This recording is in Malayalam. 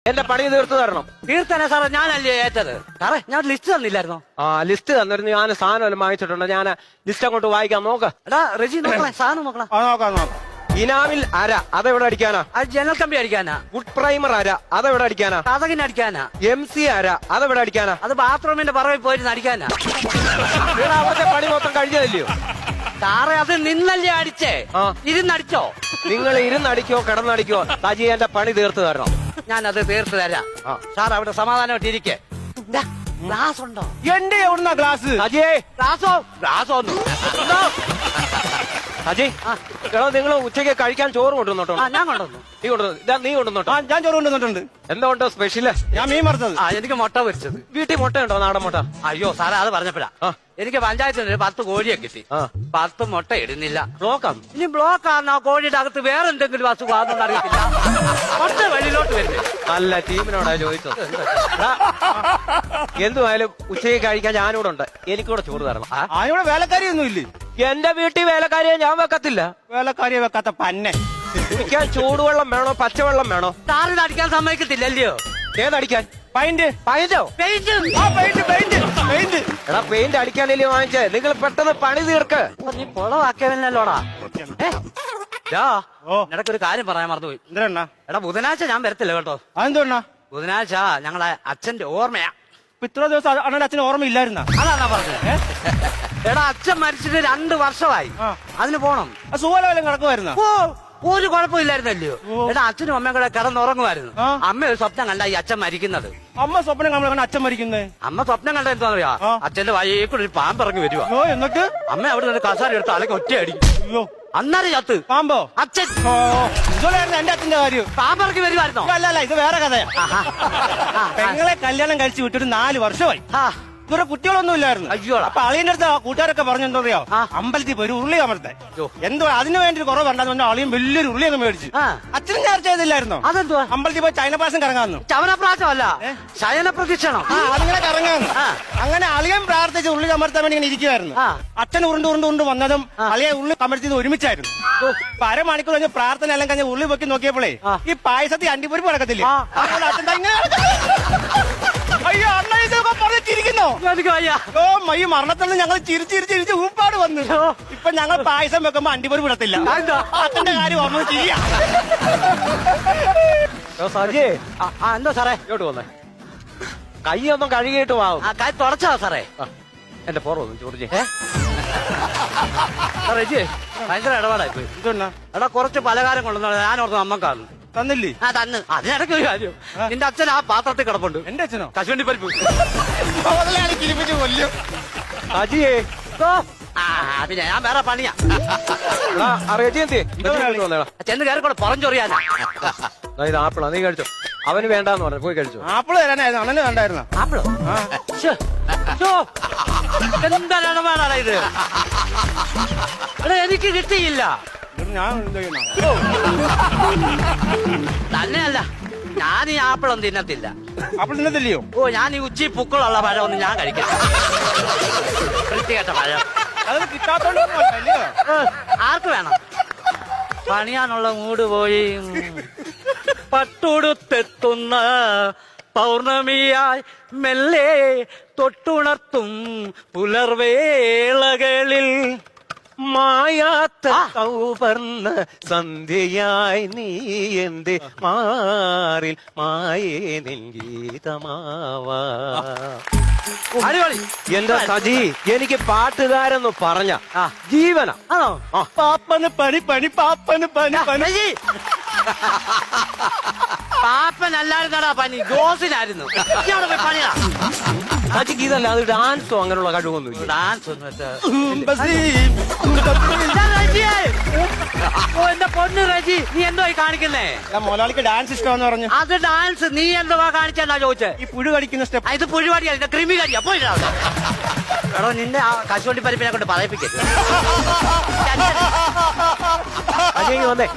എന്റെ പണി തീർത്തു തരണം. തീർത്തന്നെ സാറേ, ഞാനല്ലേ ഏറ്റത്. സാറേ ഞാൻ ലിസ്റ്റ് തന്നില്ലായിരുന്നോ? ആ ലിസ്റ്റ് തന്നിരുന്നു. ഞാൻ സാധനം എല്ലാം വാങ്ങിച്ചിട്ടുണ്ട്. ഞാൻ ലിസ്റ്റ് അങ്ങോട്ട് വായിക്കാം. നോക്ക. എടാ റെജി നോക്കണേ, സാധനം നോക്കണം. നോക്കാം. ഇനാമിൽ അര അതെവിടെ അടിക്കാനാ? അത് ജനൽ കമ്പി അടിക്കാനാ. ഗുഡ് പ്രൈമർ അര അതെവിടെ അടിക്കാനാ? കഥകിന് അടിക്കാനാ. MC അര അതെവിടെ അടിക്കാനാ? അത് ബാത്റൂമിന്റെ പറവിൽ പോയിരുന്ന് അടിക്കാനാ. ഇവിടെ അവിടുത്തെ പണി മൊത്തം കഴിഞ്ഞതല്ലയോ? സാറേ അത് നിന്നല്ലേ അടിച്ചേ, ആ. ഇരുന്നടിച്ചോ? നിങ്ങൾ ഇരുന്നടിക്കോ കിടന്നടിക്കോ, സജി എന്റെ പണി തീർത്തു തരണം. ഞാനത് തീർത്ത് തരാം. ആ. സാർ അവിടെ സമാധാനമായിട്ട് ഇരിക്കേ. ഗ്ലാസ് ഉണ്ടോ? എന്റെ എവിടുന്ന ഗ്ലാസ്? സജിയേ, ഗ്ലാസോ സജി എടോ, നിങ്ങൾ ഉച്ചയ്ക്ക് കഴിക്കാൻ ചോറ് കൊണ്ടുവന്നോട്ടോ. ഞാൻ കൊണ്ടുവന്നു. നീ കൊണ്ടുവന്നോട്ടോ. ഞാൻ ചോറ് കൊണ്ടുവന്നിട്ടുണ്ട്. എന്താ ഉണ്ടോ സ്പെഷ്യല്? ഞാൻ മീൻ വറുത്തത്. എനിക്ക് മുട്ട പൊരിച്ചത്. വീട്ടിൽ മുട്ടയുണ്ടോ? നാടൻ മുട്ട? അയ്യോ സാറേ, അത് പറഞ്ഞപ്പോഴാ എനിക്ക് പഞ്ചായത്തിന് 10 കോഴിയെ കിട്ടി. 10 മുട്ട ഇടുന്നില്ല. ബ്ലോക്കാം. ഇനി ബ്ലോക്ക് ആണ്. ആ കോഴിയുടെ അകത്ത് വേറെ എന്തെങ്കിലും അസുഖമാണെന്ന് അറിയത്തില്ല. ഒറ്റ വെളിയിലോട്ട് വരുന്നത്. അല്ല, ടീമിനോടാ ചോദിച്ചത്. എന്തുമായാലും ഉച്ചയ്ക്ക് കഴിക്കാൻ ഞാനിവിടെ ഉണ്ട്. എനിക്കൂടെ ചോറ് തരണം. അതിവിടെ വേലക്കാരിയൊന്നും ഇല്ലേ? എന്റെ വീട്ടിൽ വേലക്കാരിയെ ഞാൻ വെക്കത്തില്ല. വേലക്കാരിയെ വെക്കാത്ത പന്നെ. കുടിക്കാൻ ചൂടുവെള്ളം വേണോ പച്ചവെള്ളം വേണോ? സാറിന് അടിക്കാൻ സമ്മതിക്കത്തില്ലല്ലയോ? ഏതടിക്കാൻ? പൈന്റ്. പൈന്റോ? പെയിന്റ്. എടാ, പെയിന്റ് അടിക്കാനല്ലേ വാങ്ങിച്ചേ? നിങ്ങൾ പെട്ടെന്ന് പണി തീർക്ക്. നീ പൊളവാക്കിയവനല്ലോടാ. ഓ. നിനക്കൊരു കാര്യം പറയാൻ മറന്നുപോയി. എന്താ? എടാ ബുധനാഴ്ച ഞാൻ വരത്തില്ല കേട്ടോ. അതെന്താ? ബുധനാഴ്ച ഞങ്ങളെ അച്ഛന്റെ ഓർമ്മയാ. ഇത്ര ദിവസം അണ്ണന്റെ അച്ഛന് ഓർമ്മയില്ലായിരുന്ന? അതാ പറഞ്ഞത്. എടാ അച്ഛൻ മരിച്ചിട്ട് 2 വർഷമായി. അതിന് പോണം. സുഖലം കിടക്കുമായിരുന്ന? ഓ, ഒരു കുഴപ്പമില്ലായിരുന്നല്ലോ. എടാ അച്ഛനും അമ്മയും കൂടെ കിടന്നുറങ്ങുമായിരുന്നു. അമ്മ ഒരു സ്വപ്നം കണ്ട ഈ അച്ഛൻ മരിക്കുന്നത്. അമ്മ സ്വപ്നം കാണാൻ അച്ഛൻ മരിക്കുന്നേ? അമ്മ സ്വപ്നം കണ്ട എന്താ പറയാ, അച്ഛന്റെ വഴിയെ കൂടെ ഒരു പാമ്പ് ഇറങ്ങി വരുവാ. എന്നിട്ട് അമ്മ അവിടെ നിന്ന് കസാര എടുത്ത് അലക്ക് ഒറ്റയടി. അന്നേരം ചത്ത്. പാമ്പോ? അച്ഛൻ. ഇതുപോലെയായിരുന്നു എന്റെ അച്ഛന്റെ കാര്യം. പാമ്പ് ഇറങ്ങി വരുമായിരുന്നോ? അല്ല, ഇത് വേറെ കഥയാ. പെങ്ങളെ കല്യാണം കഴിച്ചു വിട്ടിട്ട് 4 വർഷമായി. ഇവരെ കുട്ടികളൊന്നും ഇല്ലായിരുന്നു. അയ്യോ. അപ്പൊ അളിയന്റെ അടുത്ത് കൂട്ടുകാരൊക്കെ പറഞ്ഞെന്തോ അറിയോ, അമ്പലത്തിൽ പോയി ഒരു ഉരുളി അമർത്തെ. എന്തോ അതിന് വേണ്ടി കുറവ് വേണ്ടെന്ന് അളിയും വലിയൊരു ഉരുളി അങ്ങ് മേടിച്ചു. അച്ഛനും ചർച്ച ചെയ്തില്ലായിരുന്നോ? അതെന്തുവാ? അമ്പലത്തിൽ പോയി ചൈനപ്രാസം കറങ്ങാന്നു. ചവനപ്രാശമല്ല, ശയന പ്രദക്ഷിണം. അതിങ്ങനെ കറങ്ങാന്നു. അങ്ങനെ അളിയൻ പ്രാർത്ഥിച്ച് ഉള്ളി കമർത്താൻ വേണ്ടി ഇങ്ങനെ ഇരിക്കുവായിരുന്നു. അച്ഛൻ ഉരുണ്ട് വന്നതും അളിയെ ഉള്ളി കമർത്തിയത് ഒരുമിച്ചായിരുന്നു. ഇപ്പൊ അരമണിക്കൂർ കഴിഞ്ഞ് പ്രാർത്ഥന എല്ലാം കഴിഞ്ഞ് ഉള്ളി പൊക്കി നോക്കിയപ്പോഴേ ഈ പായസത്തിൽ അണ്ടിപ്പരിപ്പ് നടക്കത്തില്ലേ? അപ്പോൾ അച്ഛൻ അയ്യോ അണ്ണ ഇതൊക്കെ പറഞ്ഞിരിക്കുന്നോ? ഓ, ഈ മരണത്തിൽ നിന്ന് ഞങ്ങൾ ചിരിച്ച് ഊപ്പാട് വന്നു. ഇപ്പൊ ഞങ്ങൾ പായസം വെക്കുമ്പോ അണ്ടിപ്പരിപ്പ് ഇടത്തില്ല. അച്ഛന്റെ കാര്യം ഓർമ്മ ചെയ്യാ. സജിയേ, എന്തോ സാറേ? ഇങ്ങോട്ട് വന്നേ. കൈയൊന്നും കഴുകിയിട്ട് വാവും. കൈ തുടച്ചോ സാറേ? എന്റെ പുറമൊന്നും ചോദിച്ചേ. റെജി ഭയങ്കര ഇടപാടായി പോയി. ഇതെന്നാ? എടാ കുറച്ച് പലഹാരം കൊണ്ടുവന്ന ഞാൻ ഓർത്ത് അമ്മക്കാണ് തന്നില്ലേ? തന്ന്. അതിനിടയ്ക്ക് ഒരു കാര്യം, നിന്റെ അച്ഛൻ ആ പാത്രത്തിൽ കിടപ്പുണ്ട്. എന്റെ അച്ഛനോ? കശുവണ്ടി പരിപ്പ്. കിളിപ്പിച്ച് കൊല്ലും. സജിയേ, പിന്നെ ഞാൻ വേറെ പണിയാ. ചെന്ന് കയറിക്കൂടെ പുറഞ്ചൊറിയാനാ. ഇത് ആപ്പിളാ, നീ കഴിച്ചോ. അവന് വേണ്ടാന്ന് പറഞ്ഞു, പോയി കഴിച്ചോ. ആപ്പിള് തരാനായിരുന്നു, അണ്ണന് വേണ്ടായിരുന്ന. ആപ്പിളോ? എന്താ ഇടപാടാണ് ഇത്? എടാ എനിക്ക് കിട്ടിയില്ല. ഞാൻ തന്നെയല്ല, ഞാൻ ഈ ആപ്പിളൊന്നും തിന്നത്തില്ല. ആപ്പിൾ തിന്നത്തില്ലയോ? ഓ, ഞാൻ ഈ ഉച്ചി പുക്കളുള്ള പഴം ഒന്നും ഞാൻ കഴിക്കില്ല. വൃത്തികെട്ട പഴം. അത് കിട്ടാത്തോണ്ട് ആർക്ക് വേണം? പണിയാനുള്ള മൂട് പോയി. പട്ടുടുത്തെത്തുന്ന പൗർണമിയായി മെല്ലെ തൊട്ടുണർത്തും പുലർവേളകളിൽ മായാത്ത സൗവർണ്ണ സന്ധ്യയായി നീ എന്റെ മാറിൽ മായേ നിൻഗീതമാവാ. അടിപൊളി. എന്റെ സജി, എനിക്ക് പാട്ടുകാരെന്ന് പറഞ്ഞ ജീവന. ആണോ? പാപ്പന് പനി പാപ്പന് പനി. പാപ്പനല്ലായിരുന്നടാ പനി, ജോസിനായിരുന്നു. പണിയാ സജിക്ക് ഇതല്ല, അത് ഡാൻസോ അങ്ങനെയുള്ള കഴിവൊന്നും. ഡാൻസ് ഒന്നും എന്റെ പൊന്ന് റജി, നീ എന്തോ കാണിക്കുന്നേ? മോലാളിക്ക് ഡാൻസ് ഇഷ്ടമെന്ന് പറഞ്ഞു. അത് ഡാൻസ് നീ എന്തോ കാണിച്ചെന്നാ ചോദിച്ചേ? ഈ പുഴു കടിക്കുന്ന സ്റ്റെപ്പ്. ഇത് പുഴുവാടിയല്ല, ക്രിമി കടിയാ. പോയിട്ടോ എടോ, നിന്നെ ആ കശുവണ്ടി പരിപ്പിനെ കൊണ്ട് പറയിപ്പിക്കരുത്. വന്നേ.